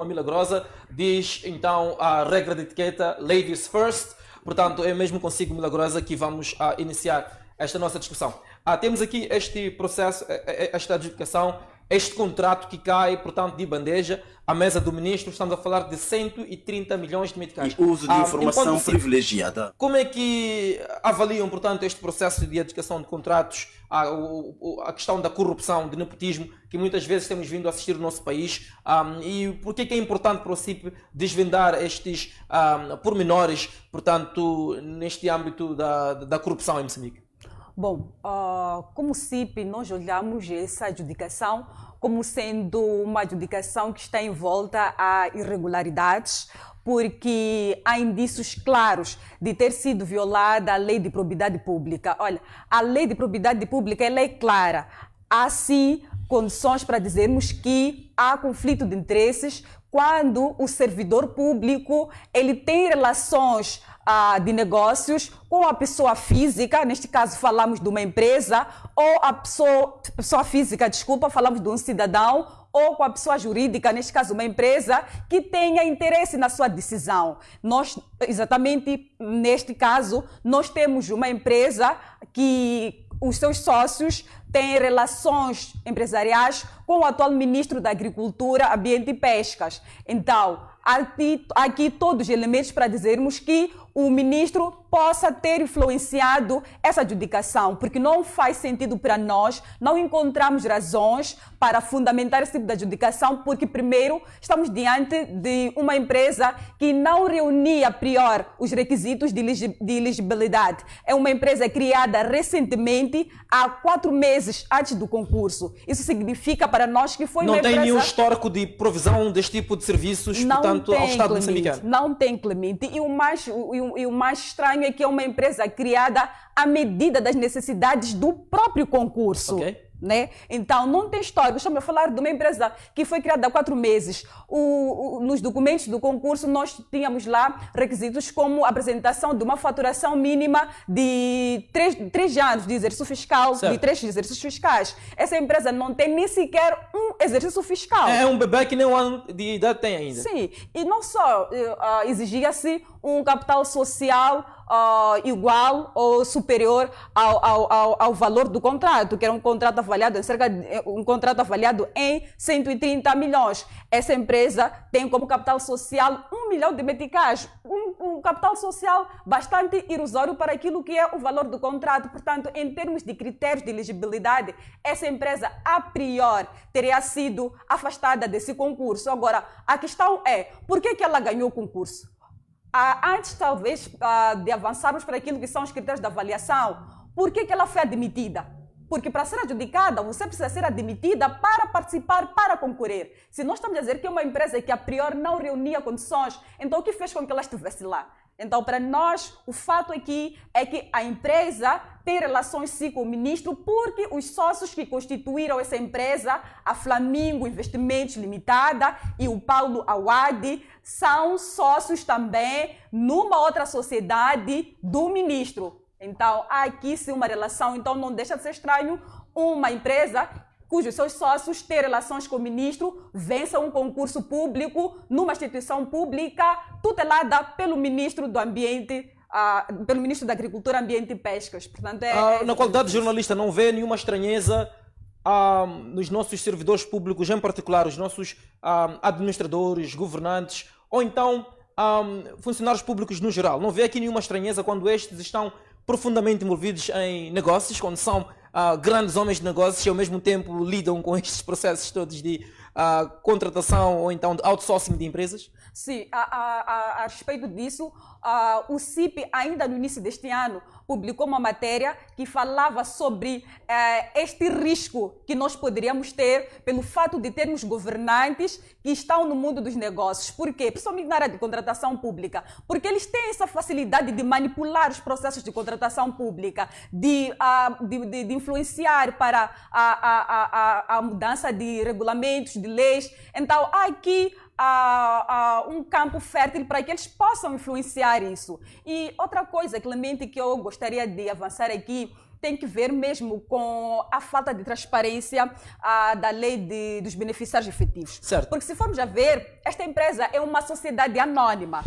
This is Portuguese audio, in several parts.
Milagrosa diz então a regra de etiqueta Ladies First. Portanto, é mesmo consigo, Milagrosa, que vamos iniciar esta nossa discussão. Temos aqui este processo, esta adjudicação, este contrato que cai, portanto, de bandeja à mesa do ministro. Estamos a falar de 130 milhões de meticais. E uso de informação privilegiada. Como é que avaliam, portanto, este processo de adjudicação de contratos, a questão da corrupção, de nepotismo, que muitas vezes temos vindo a assistir no nosso país, e por que é importante para o CIP desvendar estes pormenores, portanto, neste âmbito da corrupção em Moçambique? Bom, como CIP, nós olhamos essa adjudicação como sendo uma adjudicação que está envolta a irregularidades, porque há indícios claros de ter sido violada a lei de probidade pública. Olha, a lei de probidade pública ela é clara. Há sim condições para dizermos que há conflito de interesses quando o servidor público ele tem relações de negócios com a pessoa física, neste caso falamos de uma empresa, ou a pessoa física, desculpa, falamos de um cidadão, ou com a pessoa jurídica, neste caso uma empresa, que tenha interesse na sua decisão. Nós, exatamente neste caso, nós temos uma empresa que os seus sócios têm relações empresariais com o atual ministro da Agricultura, Ambiente e Pescas. Então, aqui todos os elementos para dizermos que o ministro possa ter influenciado essa adjudicação, porque não faz sentido para nós, não encontramos razões para fundamentar esse tipo de adjudicação, porque primeiro estamos diante de uma empresa que não reunia a priori os requisitos de elegibilidade. É uma empresa criada recentemente, há 4 meses antes do concurso. Isso significa para nós que foi uma empresa... Não tem nenhum histórico de provisão deste tipo de serviços, portanto, ao Estado moçambicano? Não tem, Clemente. E o mais estranho é que é uma empresa criada à medida das necessidades do próprio concurso. Okay. Né? Então, não tem história. Estamos a falar de uma empresa que foi criada há 4 meses. Nos documentos do concurso, nós tínhamos lá requisitos como a apresentação de uma faturação mínima de 3 anos de exercício fiscal, certo. de 3 exercícios fiscais. Essa empresa não tem nem sequer um exercício fiscal. É um bebê que nem um ano de idade tem ainda. Sim, e não só exigia-se um capital social igual ou superior ao valor do contrato, que era um contrato avaliado em 130 milhões. Essa empresa tem como capital social 1 milhão de meticais, um capital social bastante irrisório para aquilo que é o valor do contrato. Portanto, em termos de critérios de elegibilidade, essa empresa, a priori, teria sido afastada desse concurso. Agora, a questão é, por que ela ganhou o concurso? Antes, talvez, de avançarmos para aquilo que são os critérios de avaliação, por que ela foi admitida? Porque para ser adjudicada, você precisa ser admitida para participar, para concorrer. Se nós estamos a dizer que é uma empresa que a priori não reunia condições, então o que fez com que ela estivesse lá? Então, para nós, o fato aqui é que a empresa tem relações sim com o ministro, porque os sócios que constituíram essa empresa, a Flamingo Investimentos Limitada e o Paulo Awadi, são sócios também numa outra sociedade do ministro. Então, há aqui sim uma relação, então não deixa de ser estranho uma empresa cujos seus sócios têm relações com o ministro, vença um concurso público numa instituição pública tutelada pelo ministro do Ambiente, pelo ministro da Agricultura, Ambiente e Pescas. Portanto, na qualidade de jornalista, não vê nenhuma estranheza nos nossos servidores públicos, em particular os nossos administradores, governantes, ou então funcionários públicos no geral? Não vê aqui nenhuma estranheza quando estes estão profundamente envolvidos em negócios, quando são grandes homens de negócios e ao mesmo tempo lidam com estes processos todos de contratação ou então de outsourcing de empresas? Sim, a respeito disso, o CIP, ainda no início deste ano, publicou uma matéria que falava sobre este risco que nós poderíamos ter pelo fato de termos governantes que estão no mundo dos negócios. Por quê? Principalmente na área de contratação pública. Porque eles têm essa facilidade de manipular os processos de contratação pública, de influenciar para a mudança de regulamentos, de leis. Então, há aqui um campo fértil para que eles possam influenciar isso. E outra coisa, Clemente, que eu gostaria de avançar aqui tem que ver mesmo com a falta de transparência da lei dos beneficiários efetivos. Certo. Porque se formos a ver, esta empresa é uma sociedade anônima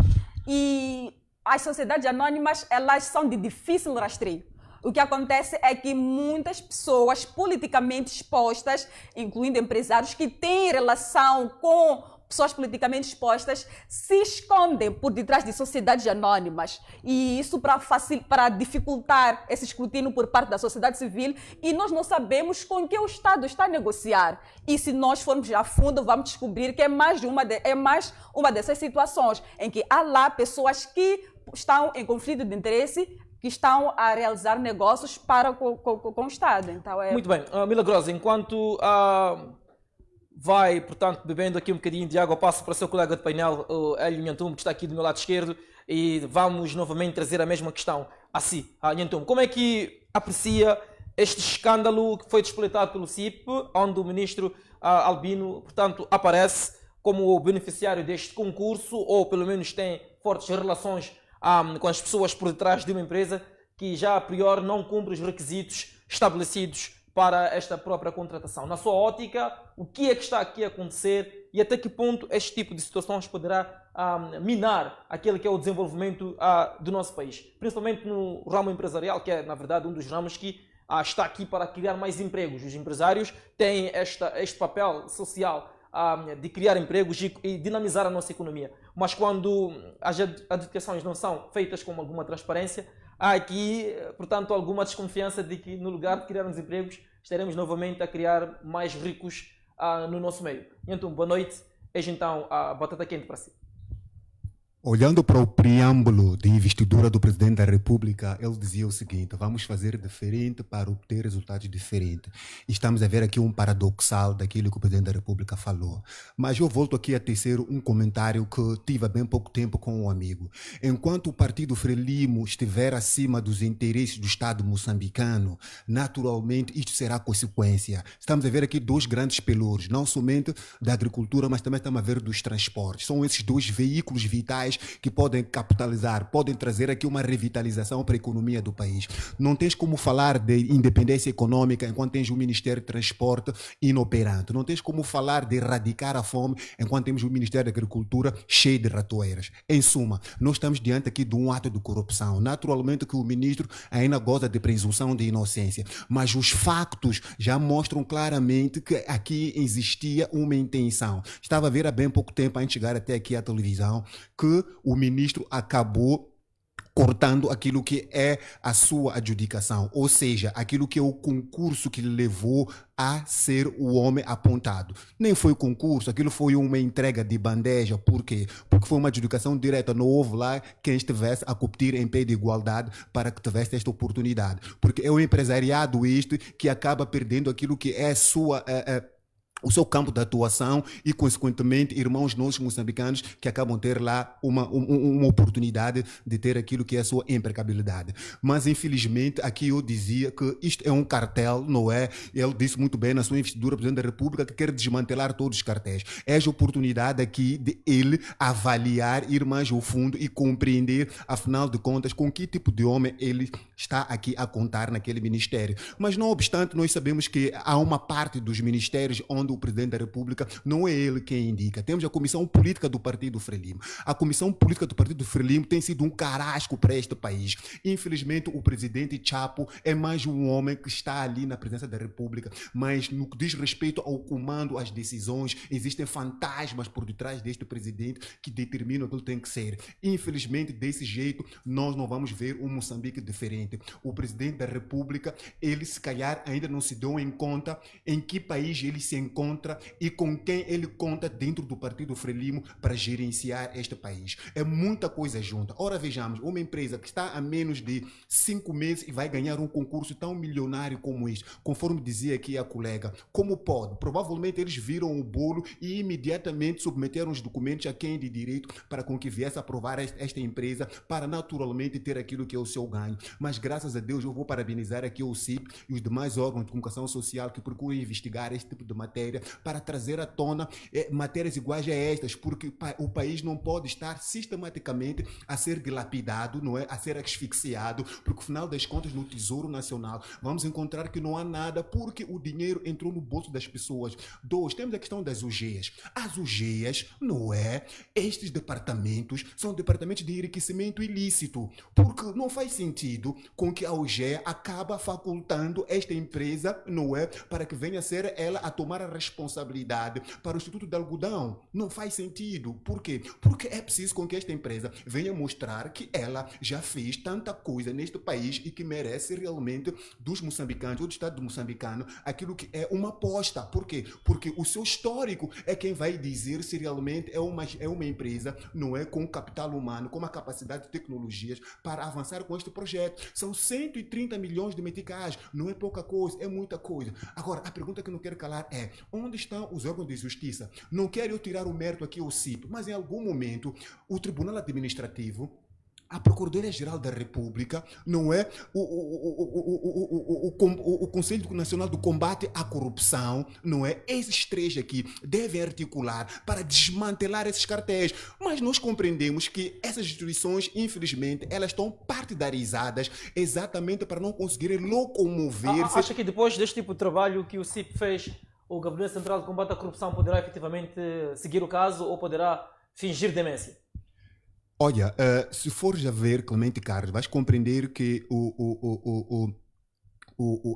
e as sociedades anônimas, elas são de difícil rastreio. O que acontece é que muitas pessoas politicamente expostas, incluindo empresários que têm relação com pessoas politicamente expostas, se escondem por detrás de sociedades anônimas. E isso para dificultar esse escrutínio por parte da sociedade civil, e nós não sabemos com que o Estado está a negociar. E se nós formos a fundo, vamos descobrir que é mais uma dessas situações em que há lá pessoas que estão em conflito de interesse, que estão a realizar negócios com o Estado. Então, Muito bem. Milagrosa, enquanto vai, portanto, bebendo aqui um bocadinho de água, passo para o seu colega de painel, o Hélio Nhantum, que está aqui do meu lado esquerdo, e vamos novamente trazer a mesma questão a si. Nhantum, como é que aprecia este escândalo que foi despletado pelo CIP, onde o ministro Albino, portanto, aparece como o beneficiário deste concurso, ou pelo menos tem fortes relações com as pessoas por detrás de uma empresa que já a priori não cumpre os requisitos estabelecidos para esta própria contratação. Na sua ótica, o que é que está aqui a acontecer e até que ponto este tipo de situações poderá minar aquele que é o desenvolvimento do nosso país, principalmente no ramo empresarial, que é, na verdade, um dos ramos que está aqui para criar mais empregos. Os empresários têm este papel social de criar empregos e dinamizar a nossa economia. Mas quando as adjudicações não são feitas com alguma transparência, há aqui, portanto, alguma desconfiança de que no lugar de criarmos empregos, estaremos novamente a criar mais ricos no nosso meio. Então, boa noite. Eis então a batata quente para si. Olhando para o preâmbulo de investidura do presidente da República, ele dizia o seguinte: vamos fazer diferente para obter resultados diferentes. E estamos a ver aqui um paradoxal daquilo que o presidente da República falou. Mas eu volto aqui a tecer um comentário que tive há bem pouco tempo com um amigo. Enquanto o partido Frelimo estiver acima dos interesses do Estado moçambicano, naturalmente isto será consequência. Estamos a ver aqui dois grandes pelouros, não somente da agricultura, mas também estamos a ver dos transportes. São esses dois veículos vitais que podem capitalizar, podem trazer aqui uma revitalização para a economia do país. Não tens como falar de independência econômica enquanto tens o Ministério de Transporte inoperante. Não tens como falar de erradicar a fome enquanto temos o Ministério da Agricultura cheio de ratoeiras. Em suma, nós estamos diante aqui de um ato de corrupção. Naturalmente que o ministro ainda goza de presunção de inocência, mas os factos já mostram claramente que aqui existia uma intenção. Estava a ver há bem pouco tempo, antes de chegar até aqui à televisão, que o ministro acabou cortando aquilo que é a sua adjudicação, ou seja, aquilo que é o concurso que lhe levou a ser o homem apontado. Nem foi concurso, aquilo foi uma entrega de bandeja. Por quê? Porque foi uma adjudicação direta, não houve lá quem estivesse a competir em pé de igualdade para que tivesse esta oportunidade. Porque é o empresariado este que acaba perdendo aquilo que é o seu campo de atuação e, consequentemente, irmãos nossos moçambicanos que acabam de ter lá uma oportunidade de ter aquilo que é a sua impecabilidade. Mas, infelizmente, aqui eu dizia que isto é um cartel, não é? Ele disse muito bem na sua investidura, Presidente da República, que quer desmantelar todos os cartéis. É a oportunidade aqui de ele avaliar, ir mais ao fundo e compreender, afinal de contas, com que tipo de homem ele está aqui a contar naquele ministério. Mas, não obstante, nós sabemos que há uma parte dos ministérios onde o Presidente da República não é ele quem indica. Temos a Comissão Política do Partido Frelimo. A Comissão Política do Partido Frelimo tem sido um carrasco para este país. Infelizmente, o Presidente Chapo é mais um homem que está ali na presidência da República, mas no que diz respeito ao comando, às decisões, existem fantasmas por detrás deste Presidente que determinam o que ele tem que ser. Infelizmente, desse jeito, nós não vamos ver um Moçambique diferente. O Presidente da República, ele se calhar ainda não se deu em conta em que país ele se encontra e com quem ele conta dentro do Partido Frelimo para gerenciar este país. É muita coisa junta. Ora, vejamos, uma empresa que está a menos de 5 meses e vai ganhar um concurso tão milionário como este, conforme dizia aqui a colega, como pode? Provavelmente eles viram o bolo e imediatamente submeteram os documentos a quem de direito para com que viesse a aprovar esta empresa para naturalmente ter aquilo que é o seu ganho. Mas graças a Deus eu vou parabenizar aqui o CIP e os demais órgãos de comunicação social que procuram investigar este tipo de matéria matéria para trazer à tona matérias iguais a estas, porque o país não pode estar sistematicamente a ser dilapidado, não é? A ser asfixiado, porque no final das contas no Tesouro Nacional vamos encontrar que não há nada porque o dinheiro entrou no bolso das pessoas. 2, temos a questão das UGEs. As UGEs, não é? Estes departamentos são departamentos de enriquecimento ilícito, porque não faz sentido com que a UGE acaba facultando esta empresa, não é? Para que venha a ser ela a tomar a responsabilidade para o Instituto de Algodão. Não faz sentido. Por quê? Porque é preciso com que esta empresa venha mostrar que ela já fez tanta coisa neste país e que merece realmente dos moçambicanos ou do Estado moçambicano aquilo que é uma aposta. Por quê? Porque o seu histórico é quem vai dizer se realmente é uma empresa, não é, com capital humano, com uma capacidade de tecnologias para avançar com este projeto. São 130 milhões de meticais, não é pouca coisa, é muita coisa. Agora, a pergunta que eu não quero calar é: onde estão os órgãos de justiça? Não quero eu tirar o mérito aqui ao CIP, mas em algum momento o Tribunal Administrativo, a Procuradoria-Geral da República, não é? O Conselho Nacional do Combate à Corrupção, não é? Esses 3 aqui devem articular para desmantelar esses cartéis. Mas nós compreendemos que essas instituições, infelizmente, elas estão partidarizadas exatamente para não conseguirem locomover-se. Acha que depois deste tipo de trabalho que o CIP fez, o Gabinete Central de Combate à Corrupção poderá efetivamente seguir o caso ou poderá fingir demência? Olha, se fores a ver, Clemente Carlos, vais compreender que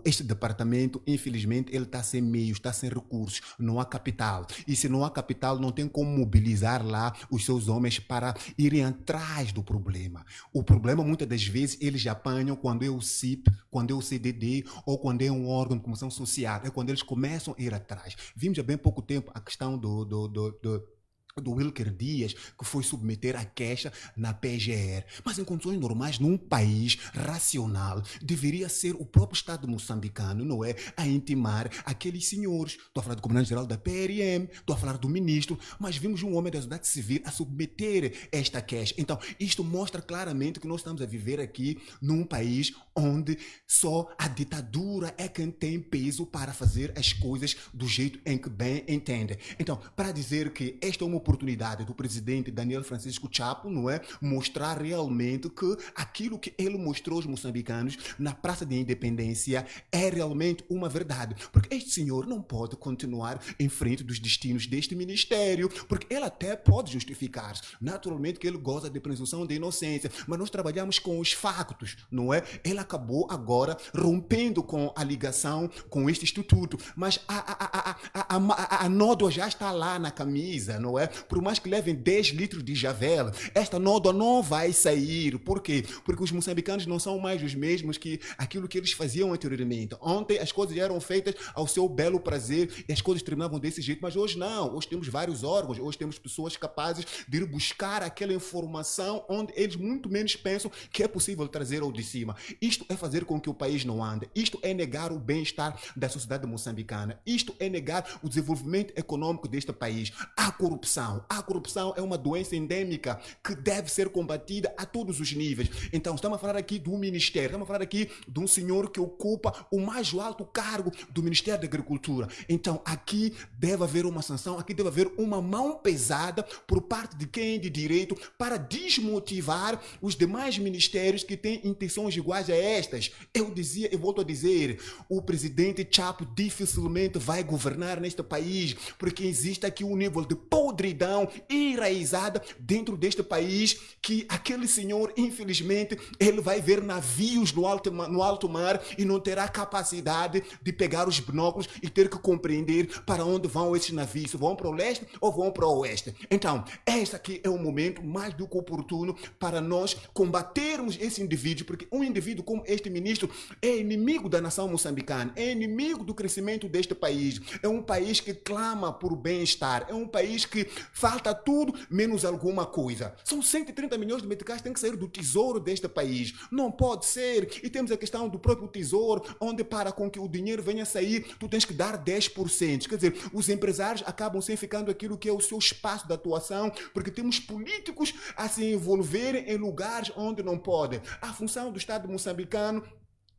este departamento, infelizmente, ele está sem meios, está sem recursos, não há capital. E se não há capital, não tem como mobilizar lá os seus homens para irem atrás do problema. O problema, muitas das vezes, eles apanham quando é o CIP, quando é o CDD ou quando é um órgão de comunicação social. É quando eles começam a ir atrás. Vimos há bem pouco tempo a questão do Wilker Dias, que foi submeter a queixa na PGR. Mas em condições normais, num país racional, deveria ser o próprio Estado moçambicano, não é? A intimar aqueles senhores. Estou a falar do comandante-geral da PRM, estou a falar do ministro, mas vimos um homem da sociedade civil a submeter esta queixa. Então, isto mostra claramente que nós estamos a viver aqui num país onde só a ditadura é quem tem peso para fazer as coisas do jeito em que bem entende. Então, para dizer que esta é uma oportunidade do presidente Daniel Francisco Chapo, não é? Mostrar realmente que aquilo que ele mostrou aos moçambicanos na Praça de Independência é realmente uma verdade. Porque este senhor não pode continuar em frente dos destinos deste ministério, porque ele até pode justificar-se. Naturalmente que ele goza de presunção de inocência, mas nós trabalhamos com os factos, não é? Ele acabou agora rompendo com a ligação com este instituto, mas a nódoa já está lá na camisa, não é? Por mais que levem 10 litros de javel, esta nódoa não vai sair. Por quê? Porque os moçambicanos não são mais os mesmos que aquilo que eles faziam anteriormente. Ontem as coisas eram feitas ao seu belo prazer e as coisas terminavam desse jeito, mas hoje não. Hoje temos vários órgãos, hoje temos pessoas capazes de ir buscar aquela informação onde eles muito menos pensam que é possível trazer ao de cima. Isto é fazer com que o país não ande. Isto é negar o bem-estar da sociedade moçambicana. Isto é negar o desenvolvimento econômico deste país. A corrupção. A corrupção é uma doença endêmica que deve ser combatida a todos os níveis. Então, estamos a falar aqui de um ministério, estamos a falar aqui de um senhor que ocupa o mais alto cargo do Ministério da Agricultura. Então, aqui deve haver uma sanção, aqui deve haver uma mão pesada por parte de quem é de direito para desmotivar os demais ministérios que têm intenções iguais a estas. Eu dizia e volto a dizer, o presidente Chapo dificilmente vai governar neste país, porque existe aqui um nível de podridão enraizada dentro deste país que aquele senhor, infelizmente, ele vai ver navios no alto mar e não terá capacidade de pegar os binóculos e ter que compreender para onde vão esses navios, se vão para o leste ou vão para o oeste. Então, este aqui é o momento mais do que oportuno para nós combatermos esse indivíduo, porque um indivíduo como este ministro é inimigo da nação moçambicana, é inimigo do crescimento deste país, é um país que clama por bem-estar, é um país que falta tudo menos alguma coisa. São 130 milhões de meticais que têm que sair do tesouro deste país. Não pode ser. E temos a questão do próprio tesouro, onde para com que o dinheiro venha a sair, tu tens que dar 10%. Quer dizer, os empresários acabam sem ficando aquilo que é o seu espaço de atuação, porque temos políticos a se envolverem em lugares onde não podem. A função do Estado moçambicano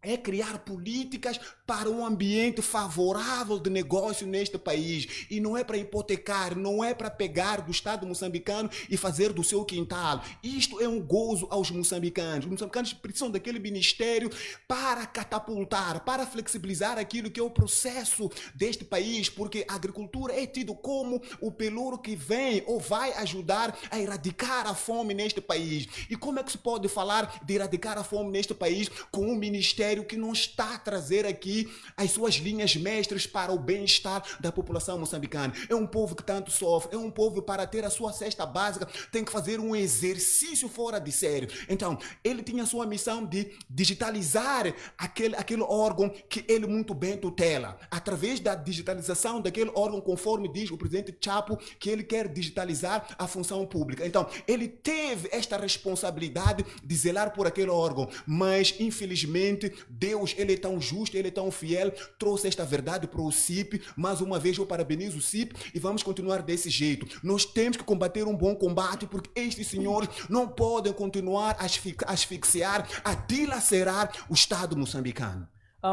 é criar políticas para um ambiente favorável de negócio neste país. E não é para hipotecar, não é para pegar do Estado moçambicano e fazer do seu quintal. Isto é um gozo aos moçambicanos. Os moçambicanos precisam daquele ministério para catapultar, para flexibilizar aquilo que é o processo deste país, porque a agricultura é tido como o pelouro que vem ou vai ajudar a erradicar a fome neste país. E como é que se pode falar de erradicar a fome neste país com um ministério que não está a trazer aqui as suas linhas mestras para o bem-estar da população moçambicana? É um povo que tanto sofre, é um povo que para ter a sua cesta básica tem que fazer um exercício fora de sério. Então, ele tinha a sua missão de digitalizar aquele órgão que ele muito bem tutela. Através da digitalização daquele órgão, conforme diz o presidente Chapo, que ele quer digitalizar a função pública. Então, ele teve esta responsabilidade de zelar por aquele órgão, mas infelizmente Deus, ele é tão justo, ele é tão fiel, trouxe esta verdade para o CIP. Mais uma vez eu parabenizo o CIP e vamos continuar desse jeito. Nós temos que combater um bom combate, porque estes senhores não podem continuar a asfixiar, a dilacerar o Estado moçambicano.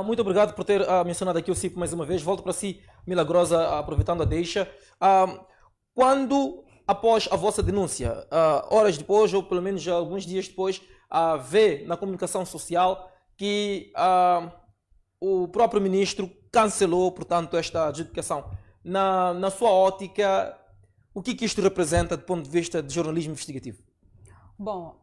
Muito obrigado por ter mencionado aqui o CIP mais uma vez. Volto para si, Milagrosa, aproveitando a deixa. Quando, após a vossa denúncia, horas depois, ou pelo menos já alguns dias depois, vê na comunicação social que o próprio ministro cancelou, portanto, esta adjudicação. Na sua ótica, o que isto representa do ponto de vista de jornalismo investigativo? Bom,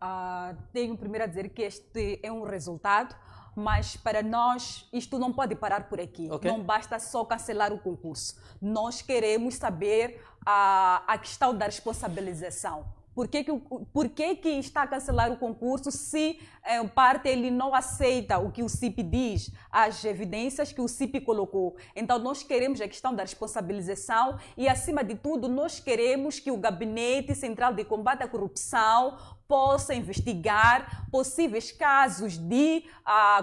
tenho primeiro a dizer que este é um resultado, mas para nós isto não pode parar por aqui. Okay. Não basta só cancelar o concurso. Nós queremos saber a questão da responsabilização. Por que está a cancelar o concurso se, em parte, ele não aceita o que o CIP diz, as evidências que o CIP colocou? Então, nós queremos a questão da responsabilização e, acima de tudo, nós queremos que o Gabinete Central de Combate à Corrupção possa investigar possíveis casos de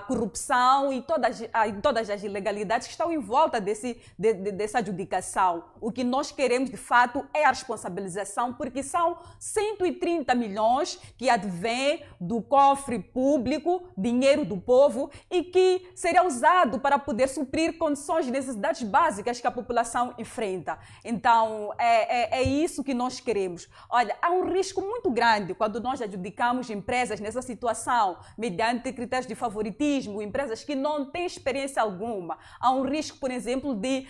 corrupção e todas as ilegalidades que estão em volta dessa adjudicação. O que nós queremos, de fato, é a responsabilização, porque são 130 milhões que advém do cofre público, dinheiro do povo, e que seria usado para poder suprir condições de necessidades básicas que a população enfrenta. Então, é isso que nós queremos. Olha, há um risco muito grande quando nós adjudicamos empresas nessa situação, mediante critérios de favoritismo, empresas que não têm experiência alguma. Há um risco, por exemplo, de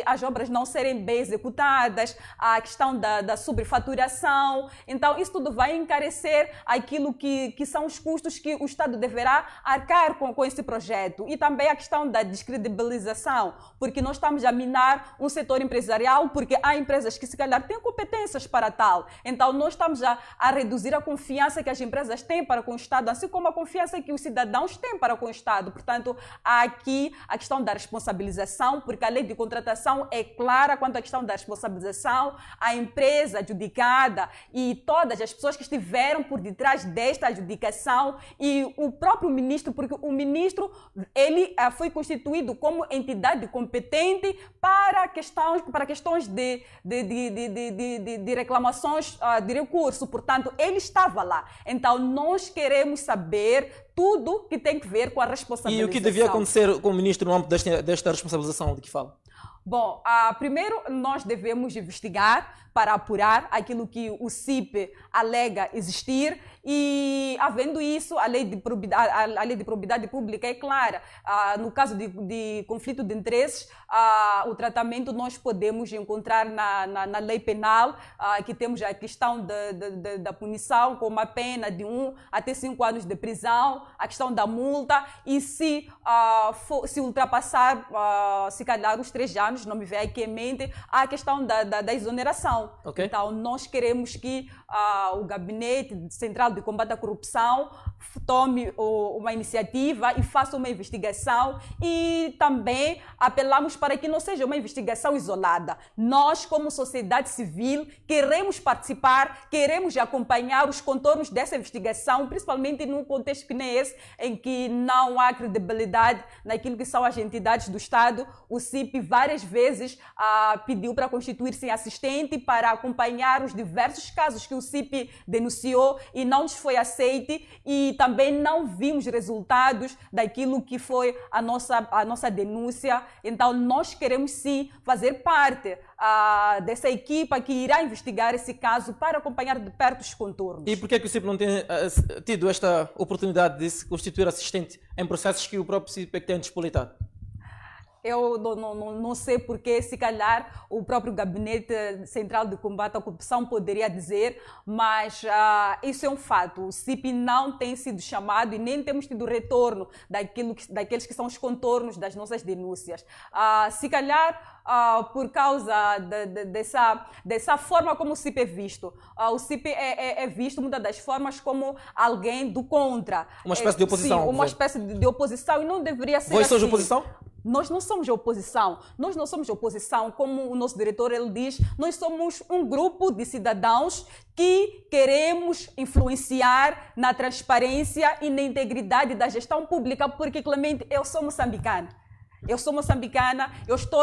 as obras não serem bem executadas, a questão da sobrefaturação. Então, isso tudo vai encarecer aquilo que são os custos que o Estado deverá arcar com esse projeto. E também a questão da descredibilização, porque nós estamos a minar um setor empresarial, porque há empresas que, se calhar, têm competências para tal. Então, nós estamos a reduzir a confiança que as empresas têm para com o Estado, assim como a confiança que os cidadãos têm para com o Estado. Portanto, há aqui a questão da responsabilização, porque a lei de contratação é clara quanto à questão da responsabilização. A empresa adjudicada e todas as pessoas que estiveram por detrás desta adjudicação e o próprio ministro, porque o ministro ele foi constituído como entidade competente para questões de reclamações de recurso. Portanto, ele estava lá. Então, nós queremos saber tudo que tem que ver com a responsabilização. E o que devia acontecer com o ministro no âmbito desta responsabilização de que fala? Bom, primeiro nós devemos investigar para apurar aquilo que o CIP alega existir e, havendo isso, a lei de probidade pública é clara. No caso de conflito de interesses, o tratamento nós podemos encontrar na lei penal, que temos a questão da punição com uma pena de 1 até 5 anos de prisão, a questão da multa e se ultrapassar, se calhar, os 3 anos, não me vem aqui em mente, a questão da exoneração. Okay. Então, nós queremos que o Gabinete Central de Combate à Corrupção tome uma iniciativa e faça uma investigação e também apelamos para que não seja uma investigação isolada. Nós, como sociedade civil, queremos participar, queremos acompanhar os contornos dessa investigação, principalmente num contexto que nem esse, em que não há credibilidade naquilo que são as entidades do Estado. O CIP várias vezes pediu para constituir-se em assistente para acompanhar os diversos casos que o CIP denunciou e não nos foi aceite, e também não vimos resultados daquilo que foi a nossa denúncia. Então nós queremos sim fazer parte dessa equipa que irá investigar esse caso para acompanhar de perto os contornos. E por que o CIP não tem tido esta oportunidade de se constituir assistente em processos que o próprio CIP tem despolitado? Eu não sei porque, se calhar o próprio Gabinete Central de Combate à Corrupção poderia dizer, mas isso é um fato. O CIP não tem sido chamado e nem temos tido retorno daqueles que são os contornos das nossas denúncias. Se calhar por causa dessa forma como o CIP é visto. O CIP é visto muitas das formas como alguém do contra. Uma espécie de oposição. Sim, uma espécie de oposição, e não deveria ser Vós assim. sois de oposição? Nós não somos de oposição. Nós não somos de oposição, como o nosso diretor ele diz, nós somos um grupo de cidadãos que queremos influenciar na transparência e na integridade da gestão pública, porque, Clemente, eu sou moçambicana. Eu sou moçambicana, eu estou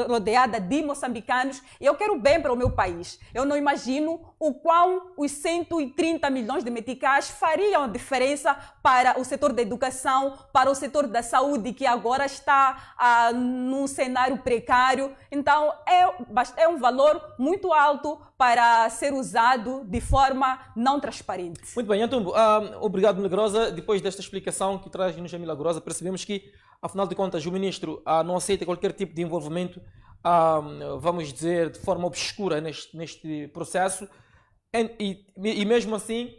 rodeada de moçambicanos e eu quero bem para o meu país. Eu não imagino o quão os 130 milhões de meticais fariam a diferença para o setor da educação, para o setor da saúde, que agora está num cenário precário. Então, é um valor muito alto para ser usado de forma não transparente. Muito bem, Antumbo, obrigado, Milagrosa. Depois desta explicação que traz-nos a Milagrosa, percebemos que, afinal de contas, o ministro não aceita qualquer tipo de envolvimento, vamos dizer, de forma obscura neste processo, e mesmo assim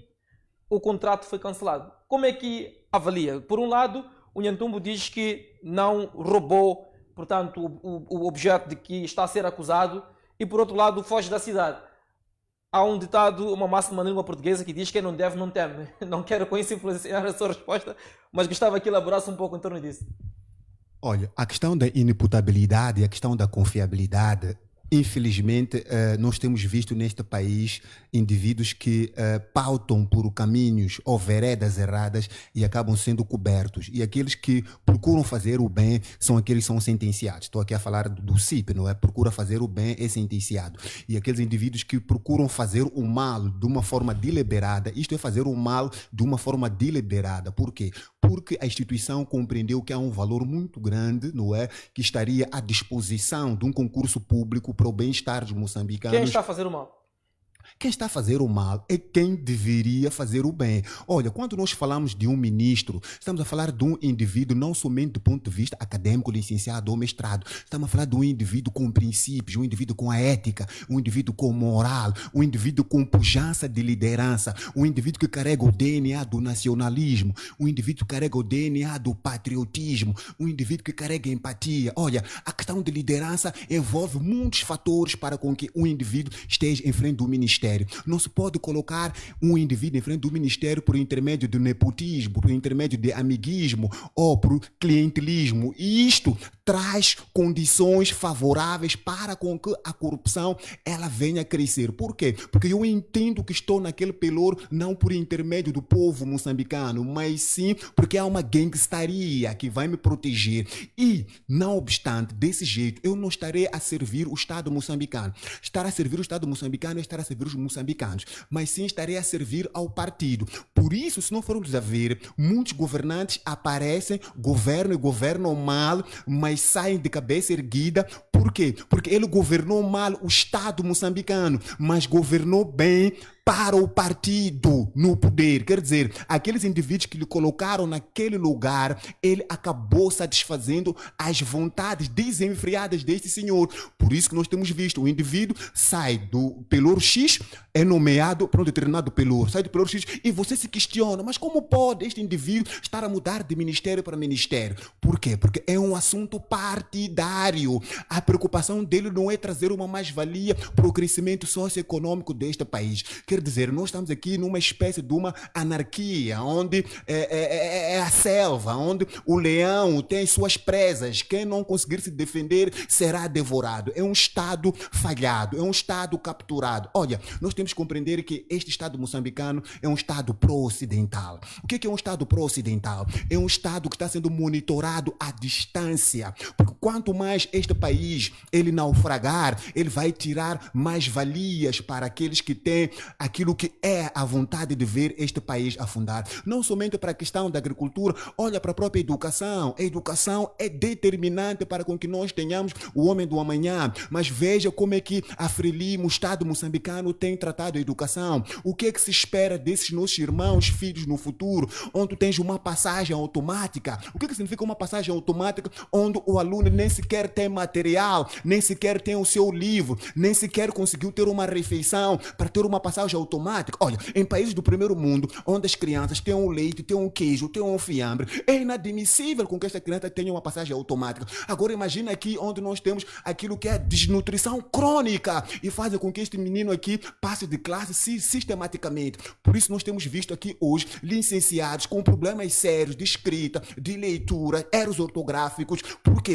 o contrato foi cancelado. Como é que avalia? Por um lado, o Nhantumbo diz que não roubou, portanto, o objeto de que está a ser acusado, e por outro lado foge da cidade. Há um ditado, uma máxima na língua portuguesa que diz que quem não deve não teme. Não quero com isso influenciar a sua resposta, mas gostava que elaborasse um pouco em torno disso. Olha, a questão da inimputabilidade e a questão da confiabilidade, infelizmente, nós temos visto neste país indivíduos que pautam por caminhos ou veredas erradas e acabam sendo cobertos. E aqueles que procuram fazer o bem são aqueles que são sentenciados. Estou aqui a falar do CIP, não é? Procura fazer o bem, é sentenciado. E aqueles indivíduos que procuram fazer o mal de uma forma deliberada, isto é fazer o mal de uma forma deliberada. Por quê? Porque a instituição compreendeu que há um valor muito grande, não é? Que estaria à disposição de um concurso público para o bem-estar dos moçambicanos. Quem está a fazer o mal? Quem está a fazer o mal é quem deveria fazer o bem. Olha, quando nós falamos de um ministro, estamos a falar de um indivíduo não somente do ponto de vista acadêmico, licenciado ou mestrado. Estamos a falar de um indivíduo com princípios, um indivíduo com a ética, um indivíduo com moral, um indivíduo com pujança de liderança, um indivíduo que carrega o DNA do nacionalismo, um indivíduo que carrega o DNA do patriotismo, um indivíduo que carrega empatia. Olha, a questão de liderança envolve muitos fatores para com que um indivíduo esteja em frente do ministério. Não se pode colocar um indivíduo em frente do ministério por intermédio do nepotismo, por intermédio de amiguismo ou por clientelismo. E isto traz condições favoráveis para com que a corrupção ela venha a crescer. Por quê? Porque eu entendo que estou naquele pelour não por intermédio do povo moçambicano, mas sim porque há uma gangstaria que vai me proteger. E, não obstante, desse jeito, eu não estarei a servir o Estado moçambicano. Estar a servir o Estado moçambicano é estar a servir os moçambicanos, mas sim estarei a servir ao partido. Por isso, se não formos a ver, muitos governantes aparecem, governam e governam mal, mas saem de cabeça erguida. Por quê? Porque ele governou mal o Estado moçambicano, mas governou bem para o partido no poder. Quer dizer, aqueles indivíduos que lhe colocaram naquele lugar, ele acabou satisfazendo as vontades desenfreadas deste senhor. Por isso que nós temos visto, o indivíduo sai do pelour X, é nomeado para um determinado pelour, sai do pelour X e você se questiona, mas como pode este indivíduo estar a mudar de ministério para ministério? Por quê? Porque é um assunto partidário. A preocupação dele não é trazer uma mais-valia para o crescimento socioeconômico deste país. Quer dizer, nós estamos aqui numa espécie de uma anarquia, onde é a selva, onde o leão tem suas presas, quem não conseguir se defender será devorado. É um Estado falhado, é um Estado capturado. Olha, nós temos que compreender que este Estado moçambicano é um Estado pró-ocidental. O que é um Estado pró-ocidental? É um Estado que está sendo monitorado à distância, porque quanto mais este país ele naufragar, ele vai tirar mais valias para aqueles que têm aquilo que é a vontade de ver este país afundar. Não somente para a questão da agricultura, olha para a própria educação. A educação é determinante para com que nós tenhamos o homem do amanhã, mas veja como é que a Frelimo, o Estado moçambicano, tem tratado a educação. O que é que se espera desses nossos irmãos, filhos no futuro, onde tu tens uma passagem automática? O que é que significa uma passagem automática onde o aluno nem sequer tem material, nem sequer tem o seu livro, nem sequer conseguiu ter uma refeição para ter uma passagem automática? Olha, em países do primeiro mundo, onde as crianças têm um leite, têm um queijo, têm um fiambre, é inadmissível com que esta criança tenha uma passagem automática. Agora imagina aqui onde nós temos aquilo que é desnutrição crônica e faz com que este menino aqui passe de classe sistematicamente. Por isso nós temos visto aqui hoje licenciados com problemas sérios de escrita, de leitura, erros ortográficos. Por quê?